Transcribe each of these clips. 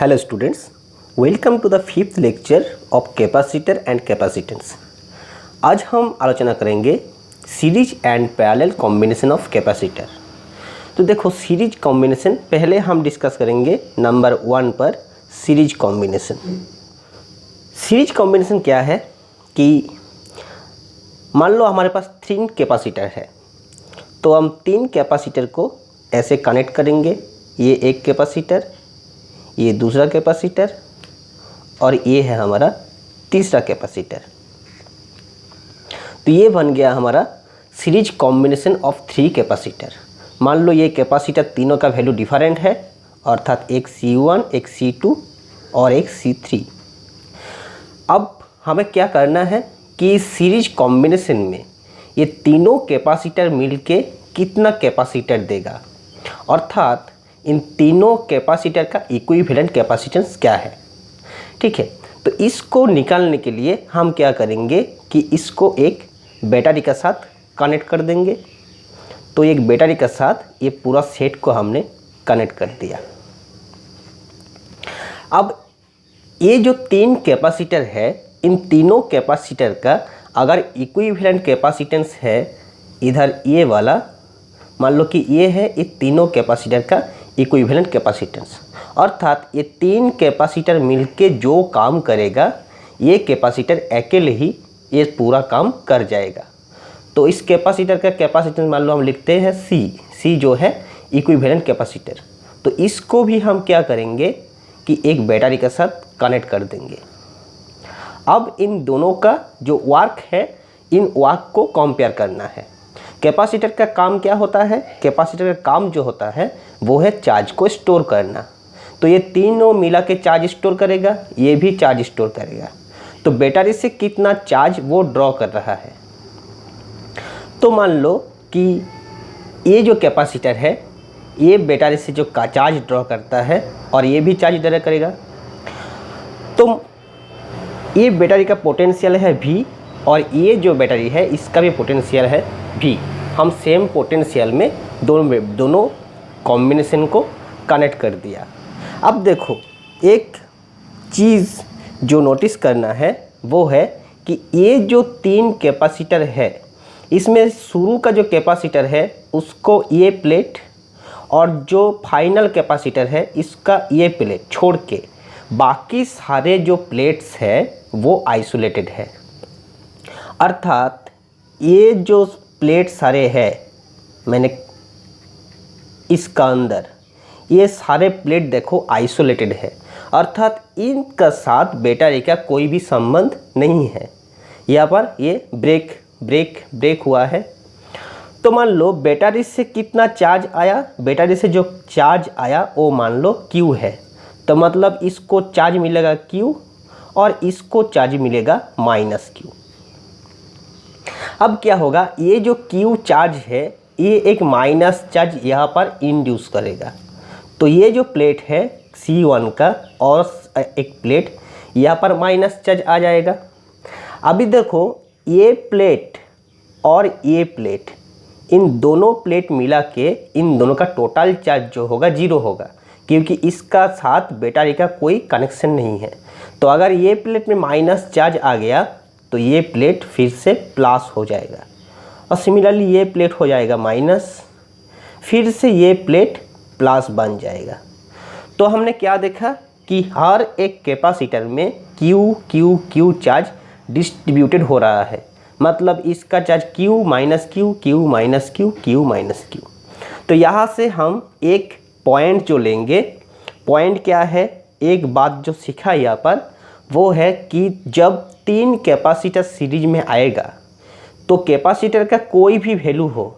Hello students, welcome to the fifth lecture of capacitor and capacitance. आज हम आलोचना करेंगे series and parallel combination of capacitor. तो देखो, सीरीज कॉम्बिनेशन पहले हम डिस्कस करेंगे नंबर 1 पर। सीरीज कॉम्बिनेशन क्या है कि मान लो हमारे पास 3 कैपेसिटर है, तो हम 3 कैपेसिटर को ऐसे कनेक्ट करेंगे। ये एक कैपेसिटर, ये दूसरा कैपेसिटर और ये है हमारा तीसरा कैपेसिटर। तो ये बन गया हमारा सीरीज कॉम्बिनेशन ऑफ 3 कैपेसिटर। मान लो ये कैपेसिटर तीनों का वैल्यू डिफरेंट है, अर्थात एक C1, एक C2 और एक C3। अब हमें क्या करना है कि सीरीज कॉम्बिनेशन में ये तीनों कैपेसिटर मिलके कितना कैपेसिटर देगा, अर्थात इन तीनों कैपेसिटर का इक्विवेलेंट कैपेसिटेंस क्या है। ठीक है, तो इसको निकालने के लिए हम क्या करेंगे कि इसको एक बैटरी के साथ कनेक्ट कर देंगे। तो एक बैटरी के साथ ये पूरा सेट को हमने कनेक्ट कर दिया। अब ये जो 3 कैपेसिटर है, इन तीनों कैपेसिटर का अगर इक्विवेलेंट कैपेसिटेंस है, इधर ये वाला मान लो कि ये है ये तीनों कैपेसिटर का इक्विवेलेंट कैपेसिटेंस, अर्थात ये 3 कैपेसिटर मिलके जो काम करेगा, ये कैपेसिटर अकेले ही ये पूरा काम कर जाएगा। तो इस कैपेसिटर का कैपेसिटेंस मान लो हम लिखते हैं C जो है इक्विवेलेंट कैपेसिटर। तो इसको भी हम क्या करेंगे कि एक बैटरी के साथ कनेक्ट कर देंगे। अब इन दोनों का जो वर्क है, इन वर्क को कंपेयर करना है। कैपेसिटर का काम क्या होता है? कैपेसिटर का काम जो होता है वो है चार्ज को स्टोर करना। तो ये तीनों मिला के चार्ज स्टोर करेगा, ये भी चार्ज स्टोर करेगा। तो बैटरी से कितना चार्ज वो ड्रॉ कर रहा है। तो मान लो कि ये जो कैपेसिटर है ये बैटरी से जो चार्ज ड्रॉ करता है और ये भी चार्ज ड्रॉ करेगा। तो ये बैटरी का पोटेंशियल है V और ये जो बैटरी है इसका भी पोटेंशियल है V। हम सेम पोटेंशियल में दोनों कॉम्बिनेशन को कनेक्ट कर दिया। अब देखो, एक चीज़ जो नोटिस करना है वो है कि ये जो 3 कैपेसिटर है, इसमें शुरू का जो कैपेसिटर है उसको ये प्लेट और जो फाइनल कैपेसिटर है इसका ये प्लेट छोड़ के बाकी सारे जो प्लेट्स है वो आइसोलेटेड है। अर्थात ये जो प्लेट सारे है, मैंने इसका अंदर ये सारे प्लेट देखो आइसोलेटेड है, अर्थात इनका साथ बैटरी का कोई भी संबंध नहीं है। यहाँ पर ये ब्रेक हुआ है। तो मान लो बैटरी से कितना चार्ज आया, बैटरी से जो चार्ज आया वो मान लो Q है। तो मतलब इसको चार्ज मिलेगा Q और इसको चार्ज मिलेगा -Q। अब क्या होगा, ये जो Q चार्ज है ये एक माइनस चार्ज यहाँ पर इंड्यूस करेगा। तो ये जो प्लेट है C1 का और एक प्लेट यहाँ पर माइनस चार्ज आ जाएगा। अभी देखो, ये प्लेट और ये प्लेट, इन दोनों प्लेट मिला के इन दोनों का टोटल चार्ज जो होगा 0 होगा, क्योंकि इसका साथ बैटरी का कोई कनेक्शन नहीं है। तो अगर ये प्लेट में माइनस चार्ज आ गया तो ये प्लेट फिर से प्लस हो जाएगा और सिमिलरली ये प्लेट हो जाएगा माइनस, फिर से ये प्लेट प्लस बन जाएगा। तो हमने क्या देखा कि हर एक कैपेसिटर में Q चार्ज डिस्ट्रीब्यूटेड हो रहा है। मतलब इसका चार्ज Q -Q। तो यहाँ से हम एक पॉइंट जो लेंगे, पॉइंट क्या है, एक बात जो सीखा यहाँ पर वो है कि जब 3 कैपेसिटर सीरीज में आएगा तो कैपेसिटर का कोई भी वैल्यू हो,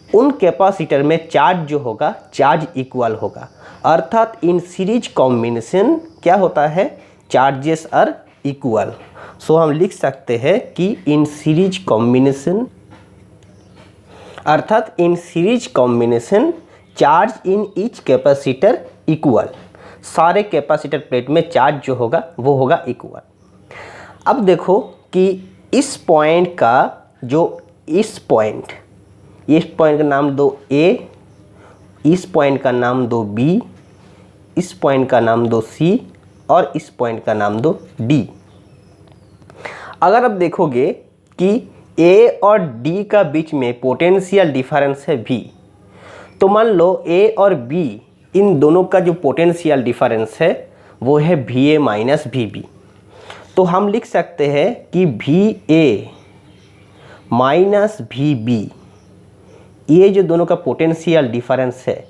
उन कैपेसिटर में चार्ज जो होगा चार्ज इक्वल होगा। अर्थात इन सीरीज कॉम्बिनेशन क्या होता है, चार्जेस आर इक्वल। सो हम लिख सकते हैं कि इन सीरीज कॉम्बिनेशन, अर्थात in series combination charge in each capacitor equal. सारे कैपेसिटर प्लेट में चार्ज जो होगा वो होगा इक्वल। अब देखो कि इस पॉइंट का इस पॉइंट का नाम दो A, इस पॉइंट का नाम दो B, इस पॉइंट का नाम दो C और इस पॉइंट का नाम दो D। अगर आप देखोगे कि A और D का बीच में पोटेंशियल डिफरेंस है V, तो मान लो A और B इन दोनों का जो पोटेंशियल डिफरेंस है वो है VA माइनस VB। तो हम लिख सकते हैं कि VA माइनस VB, ये जो दोनों का पोटेंशियल डिफरेंस है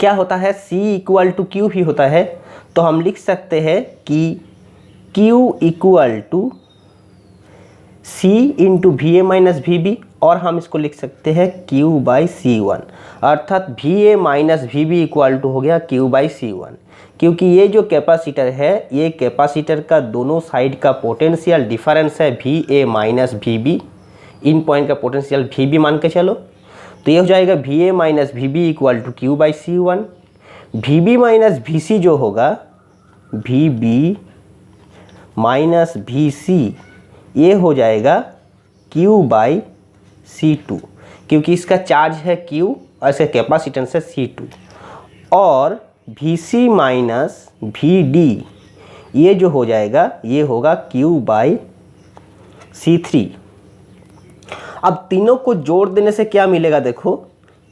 क्या होता है, C इक्वल टू Q ही होता है। तो हम लिख सकते हैं कि Q equal to C into VA minus VB, और हम इसको लिख सकते हैं Q बाई C1, अर्थात VA minus VB equal to हो गया Q बाई C1। क्योंकि ये जो कैपेसिटर है, ये कैपेसिटर का दोनों साइड का पोटेंशियल डिफरेंस है VA माइनस VB। इन पॉइंट का पोटेंशियल VB मान के चलो, तो ये हो जाएगा VA minus VB equal to Q by C1। VB minus VC जो होगा, VB माइनस VC, ये हो जाएगा Q बाई C2, क्योंकि इसका चार्ज है Q और इसका कैपेसिटेंस है C2। और VC माइनस VD, ये जो हो जाएगा ये होगा Q बाई C3। अब तीनों को जोड़ देने से क्या मिलेगा, देखो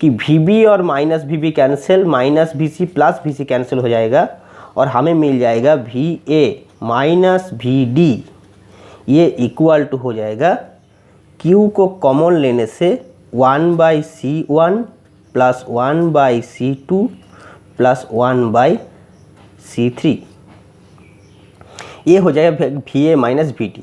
कि VB और minus VB cancel, minus VC plus VC cancel हो जाएगा और हमें मिल जाएगा VA माइनस VD, ये इक्वल टू हो जाएगा Q को कॉमन लेने से 1 by C1 plus 1 by C2 plus 1 by C3, ये हो जाएगा VA माइनस VD।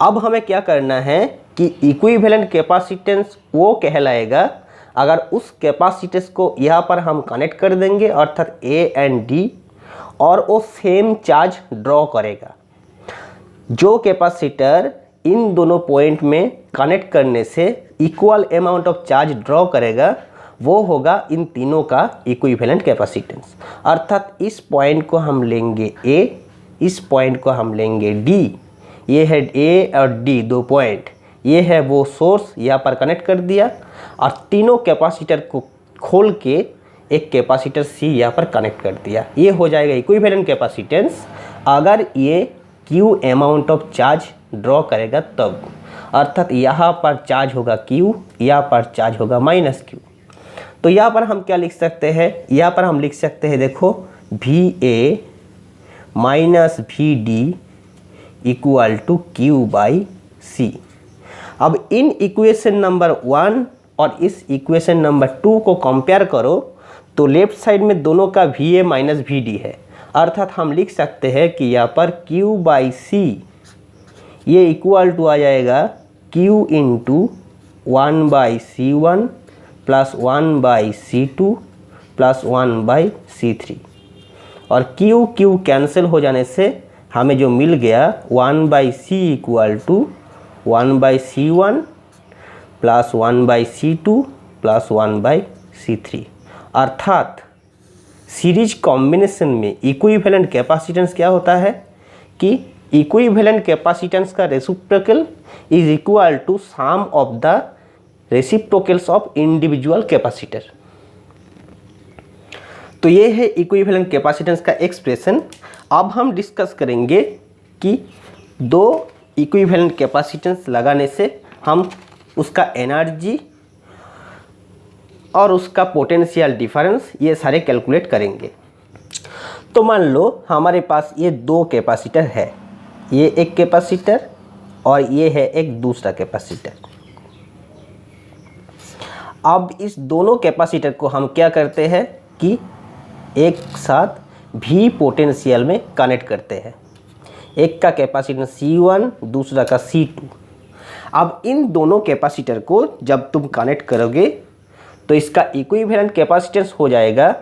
अब हमें क्या करना है कि इक्विवेलेंट कैपेसिटेंस वो कहलाएगा अगर उस कैपेसिटेंस को यहाँ पर हम कनेक्ट कर देंगे, अर्थात A एंड D, और वो सेम चार्ज ड्रॉ करेगा। जो कैपेसिटर इन दोनों पॉइंट में कनेक्ट करने से equal amount of charge draw करेगा, वो होगा इन तीनों का इक्विवेलेंट कैपेसिटेंस। अर्थात इस पॉइंट को हम लेंगे A, इस पॉइंट को हम लेंगे D, ये है A और D दो पॉइंट, ये है वो सोर्स, यहाँ पर कनेक्ट कर दिया और तीनों कैपेसिटर को खोल के एक कैपेसिटर C यहाँ पर कनेक्ट कर दिया। ये हो जाएगा इक्विवेलेंट कैपेसिटेंस अगर ये Q amount of charge draw करेगा तब, अर्थात यहाँ पर चार्ज होगा Q, यहाँ पर चार्ज होगा माइनस Q। तो यहाँ पर हम क्या लिख सकते हैं, यहाँ पर हम लिख सकते हैं, देखो VA minus VD equal to Q by C। अब इन इक्वेशन नंबर 1 और इस इक्वेशन नंबर 2 को कंपेयर करो तो लेफ्ट साइड में दोनों का VA माइनस VD है, अर्थात हम लिख सकते हैं कि यहाँ पर Q बाई C ये इक्वल टू आ जाएगा Q into 1 by C1 plus 1 by C2 plus 1 by C3, और Q कैंसिल हो जाने से हमें जो मिल गया 1 by C equal to 1 by C1 plus 1 by C2 plus 1 by C3। अर्थात सीरीज कॉम्बिनेशन में इक्विवेलेंट कैपेसिटेंस क्या होता है कि इक्विवेलेंट कैपेसिटेंस का reciprocal is equal to sum of the reciprocals of individual capacitor. तो ये है इक्विवेलेंट कैपेसिटेंस का एक्सप्रेशन। अब हम डिस्कस करेंगे कि दो इक्विवेलेंट कैपेसिटेंस लगाने से हम उसका एनर्जी और उसका पोटेंशियल डिफरेंस ये सारे कैलकुलेट करेंगे। तो मान लो हमारे पास ये दो कैपेसिटर है, ये एक कैपेसिटर और ये है एक दूसरा कैपेसिटर। अब इस दोनों कैपेसिटर को हम क्या करते हैं कि एक साथ V पोटेंशियल में कनेक्ट करते हैं। एक का कैपेसिटर C1, दूसरा का C2। अब इन दोनों कैपेसिटर को जब तुम कनेक्ट करोगे तो इसका इक्विवेलेंट कैपेसिटेंस हो जाएगा,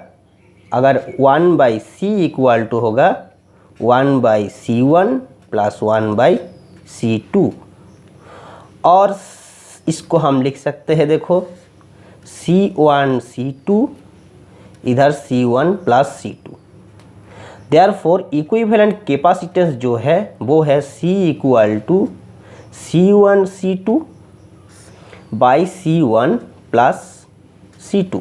अगर 1 बाई C इक्वल टू होगा 1 by C1 plus 1 by C2, और इसको हम लिख सकते हैं, देखो C1 C2 इधर C1 plus C2। Therefore equivalent capacitance जो है वो है C equal to C1 C2 by C1 plus C2।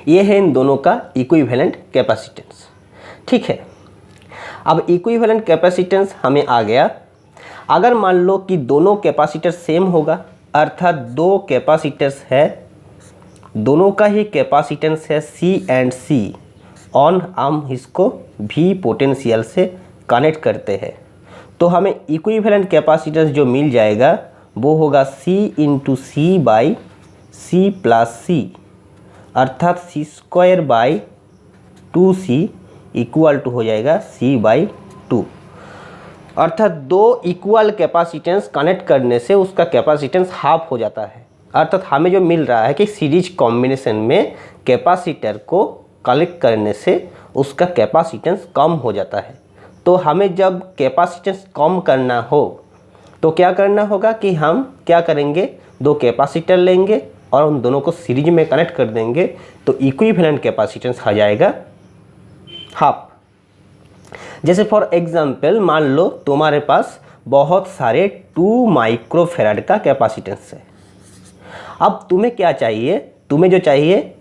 ये है इन दोनों का इक्विवेलेंट कैपेसिटेंस। ठीक है, अब इक्विवेलेंट कैपेसिटेंस हमें आ गया। अगर मान लो कि दोनों कैपेसिटर सेम होगा, अर्थात दो कैपेसिटर्स है, दोनों का ही कैपेसिटेंस है C एंड C ऑन, हम इसको V पोटेंशियल से कनेक्ट करते हैं, तो हमें इक्विवेलेंट कैपेसिटेंस जो मिल जाएगा वो होगा C into C by C plus C, अर्थात C² इक्वल टू हो जाएगा C/2। अर्थात दो इक्वल कैपेसिटेंस कनेक्ट करने से उसका कैपेसिटेंस हाफ हो जाता है। अर्थात हमें जो मिल रहा है कि सीरीज कॉम्बिनेशन में कैपेसिटर को कनेक्ट करने से उसका कैपेसिटेंस कम हो जाता है। तो हमें जब कैपेसिटेंस कम करना हो तो क्या करना होगा कि हम क्या करेंगे, दो कैपेसिटर लेंगे और उन दोनों को सीरीज में कनेक्ट कर देंगे, तो इक्विवेलेंट कैपेसिटेंस आ जाएगा हाफ। जैसे फॉर एग्जांपल मान लो तुम्हारे पास बहुत सारे 2 माइक्रोफैराड का कैपेसिटेंस है। अब तुम्हें क्या चाहिए, तुम्हें जो चाहिए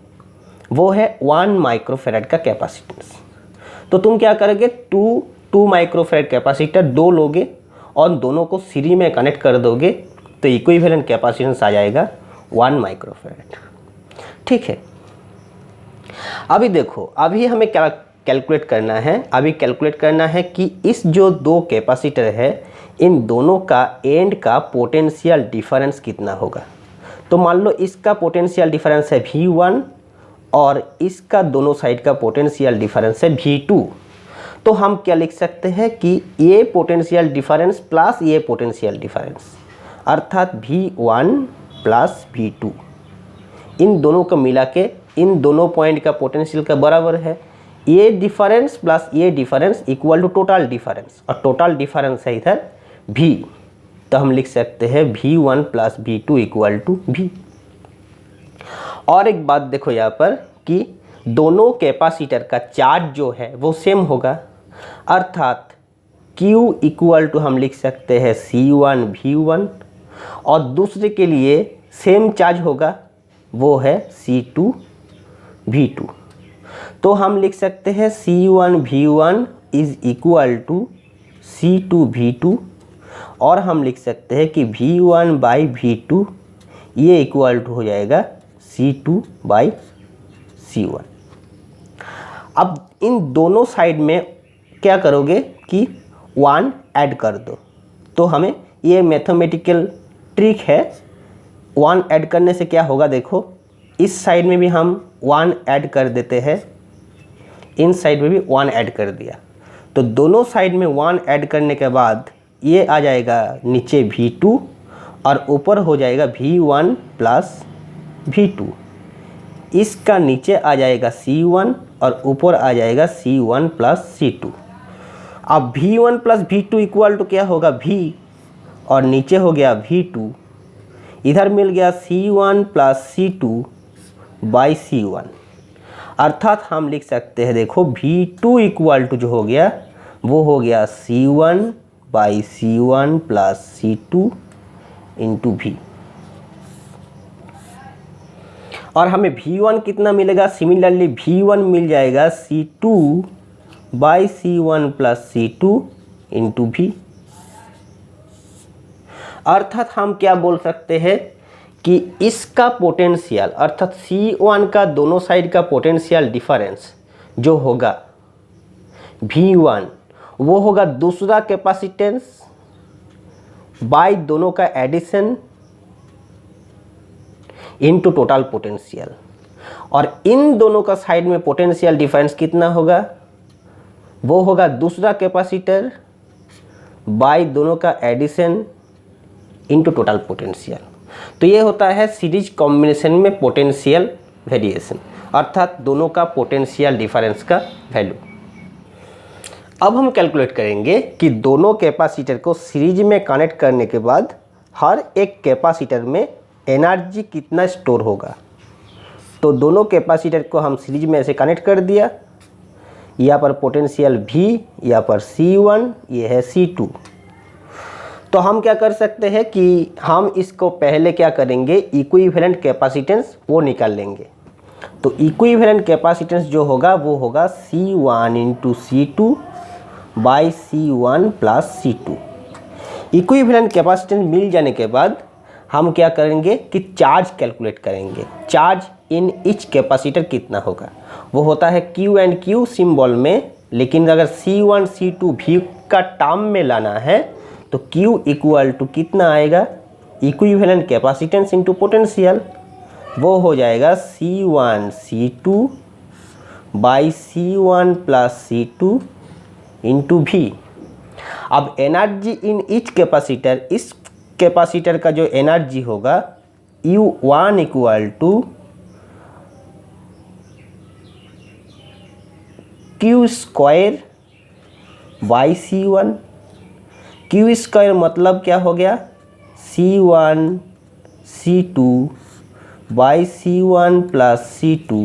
वो है 1 माइक्रोफैराड का कैपेसिटेंस। तो तुम क्या करोगे, 2 माइक्रोफैराड कैपेसिटर दो लोगे और दोनों को सीरीज में कनेक्ट कर दोगे, तो इक्विवेलेंट कैपेसिटेंस आ जाएगा 1 माइक्रोफैराड। ठीक है, अभी देखो, अभी हमें क्या कैलकुलेट करना है, अभी कैलकुलेट करना है कि इस जो दो कैपेसिटर है इन दोनों का एंड का पोटेंशियल डिफरेंस कितना होगा। तो मान लो इसका पोटेंशियल डिफरेंस है V1 और इसका दोनों साइड का पोटेंशियल डिफरेंस है V2। तो हम क्या लिख सकते हैं कि ये पोटेंशियल डिफरेंस प्लस ये पोटेंशियल डिफरेंस, अर्थात V1 प्लस V2, इन दोनों को मिला के इन दोनों पॉइंट का पोटेंशियल का बराबर है। ये डिफरेंस प्लस ये difference equal to total difference, और टोटल डिफरेंस है इधर V, तो हम लिख सकते हैं V1 plus V2 equal to V। और एक बात देखो यहाँ पर कि दोनों कैपेसिटर का चार्ज जो है वो सेम होगा, अर्थात Q इक्वल टू हम लिख सकते हैं C1 V1, और दूसरे के लिए सेम चार्ज होगा वो है C2 V2। तो हम लिख सकते हैं C1 V1 is equal to C2 V2, और हम लिख सकते हैं कि V1 बाई V2 ये इक्वल टू हो जाएगा C2 बाई C1। अब इन दोनों साइड में क्या करोगे कि 1 ऐड कर दो, तो हमें ये मैथमेटिकल ट्रिक है। 1 ऐड करने से क्या होगा, देखो इस साइड में भी हम 1 ऐड कर देते हैं, इन साइड में भी 1 ऐड कर दिया, तो दोनों साइड में 1 ऐड करने के बाद ये आ जाएगा नीचे V2 और ऊपर हो जाएगा V1 प्लस V2। इसका नीचे आ जाएगा C1 और ऊपर आ जाएगा C1 प्लस C2। अब V1 plus V2 equal to क्या होगा V, और नीचे हो गया V2, इधर मिल गया C1 plus C2 by C1, अर्थात हम लिख सकते हैं देखो V2 इक्वल टू जो हो गया वो हो गया C1 by C1 plus C2 into V। और हमें V1 कितना मिलेगा, सिमिलरली V1 मिल जाएगा C2 by C1 plus C2 into V। अर्थात हम क्या बोल सकते हैं कि इसका पोटेंशियल, अर्थात C1 का दोनों साइड का पोटेंशियल डिफरेंस जो होगा V1 वो होगा दूसरा कैपेसिटेंस बाय दोनों का एडिशन इनटू टोटल पोटेंशियल, और इन दोनों का साइड में पोटेंशियल डिफरेंस कितना होगा, वो होगा दूसरा कैपेसिटर बाय दोनों का एडिशन इनटू टोटल पोटेंशियल। तो ये होता है सीरीज कॉम्बिनेशन में पोटेंशियल वेरिएशन, अर्थात दोनों का पोटेंशियल डिफरेंस का वैल्यू। अब हम कैलकुलेट करेंगे कि दोनों कैपेसिटर को सीरीज में कनेक्ट करने के बाद हर एक कैपेसिटर में एनर्जी कितना स्टोर होगा। तो दोनों कैपेसिटर को हम सीरीज में ऐसे कनेक्ट कर दिया, यहाँ पर पोटेंशियल V, यहाँ पर C1, ये है C2। तो हम क्या कर सकते हैं कि हम इसको पहले क्या करेंगे, इक्विवेलेंट कैपेसिटेंस वो निकाल लेंगे। तो इक्विवेलेंट कैपेसिटेंस जो होगा वो होगा C1 into C2 by C1 plus C2। Equivalent capacitance मिल जाने के बाद हम क्या करेंगे कि चार्ज कैलकुलेट करेंगे। चार्ज इन ईच कैपेसिटर कितना होगा, वो होता है Q एंड Q सिंबल में, लेकिन अगर C1 C2 V का टर्म में लाना है तो Q इक्वल टू कितना आएगा, इक्विवेलेंट कैपेसिटेंस इंटू पोटेंशियल, वो हो जाएगा C1 C2 by C1 plus C2 into V। अब एनर्जी इन ईच कैपेसिटर, इस कैपेसिटर का जो एनर्जी होगा U1 equal to Q square by C1। Q square मतलब क्या हो गया, C1 C2 by C1 plus C2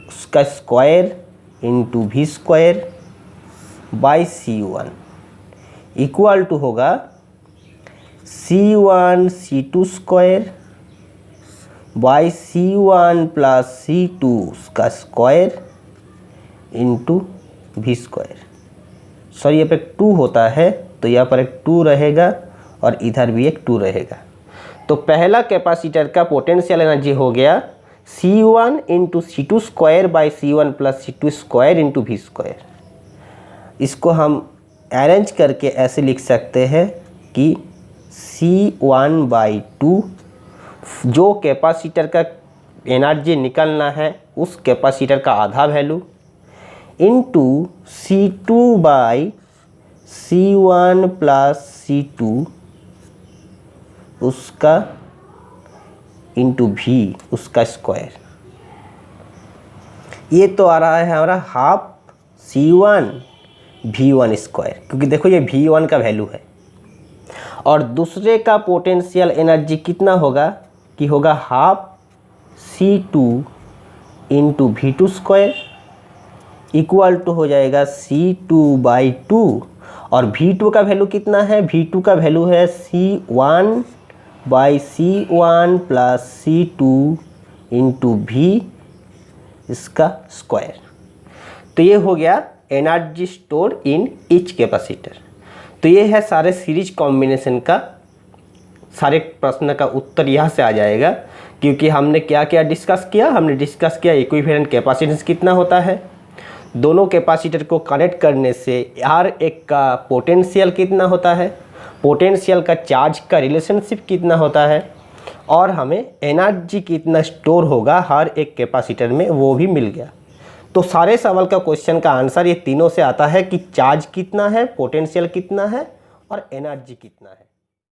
उसका square into V square by C1 equal to होगा C1 C2 square by C1 plus C2 उसका square into V square. Sorry यहाँ पे 2 होता है तो यहाँ पर एक 2 रहेगा और इधर भी एक 2 रहेगा। तो पहला कैपेसिटर का पोटेंशियल एनर्जी हो गया C1 into C2 square by C1 plus C2 square into V square. इसको हम अरेंज करके ऐसे लिख सकते हैं कि C1 बाई 2 जो कैपेसिटर का एनर्जी निकलना है उस कैपेसिटर का आधा value into C2 by C1 plus C2 उसका इंटू V उसका स्क्वायर। ये तो आ रहा है हमारा हाफ C1 V1 स्क्वायर, क्योंकि देखो ये V1 का वैल्यू है। और दूसरे का पोटेंशियल एनर्जी कितना होगा कि होगा half C2 into V2 square equal to हो जाएगा C2 बाई 2। और V2 का वैल्यू कितना है, V2 का वैल्यू है C1 by C1 plus C2 into V इसका स्क्वायर। तो ये हो गया energy store in each capacitor. तो ये है सारे सीरीज कॉम्बिनेशन का, सारे प्रश्न का उत्तर यहाँ से आ जाएगा, क्योंकि हमने क्या क्या डिस्कस किया। हमने डिस्कस किया इक्विवेलेंट कैपेसिटेंस कितना होता है, दोनों कैपेसिटर को कनेक्ट करने से हर एक का पोटेंशियल कितना होता है, पोटेंशियल का चार्ज का रिलेशनशिप कितना होता है, और हमें एनर्जी कितना स्टोर होगा हर एक कैपेसिटर में वो भी मिल गया। तो सारे सवाल का क्वेश्चन का आंसर ये तीनों से आता है कि चार्ज कितना है, पोटेंशियल कितना है और एनर्जी कितना है।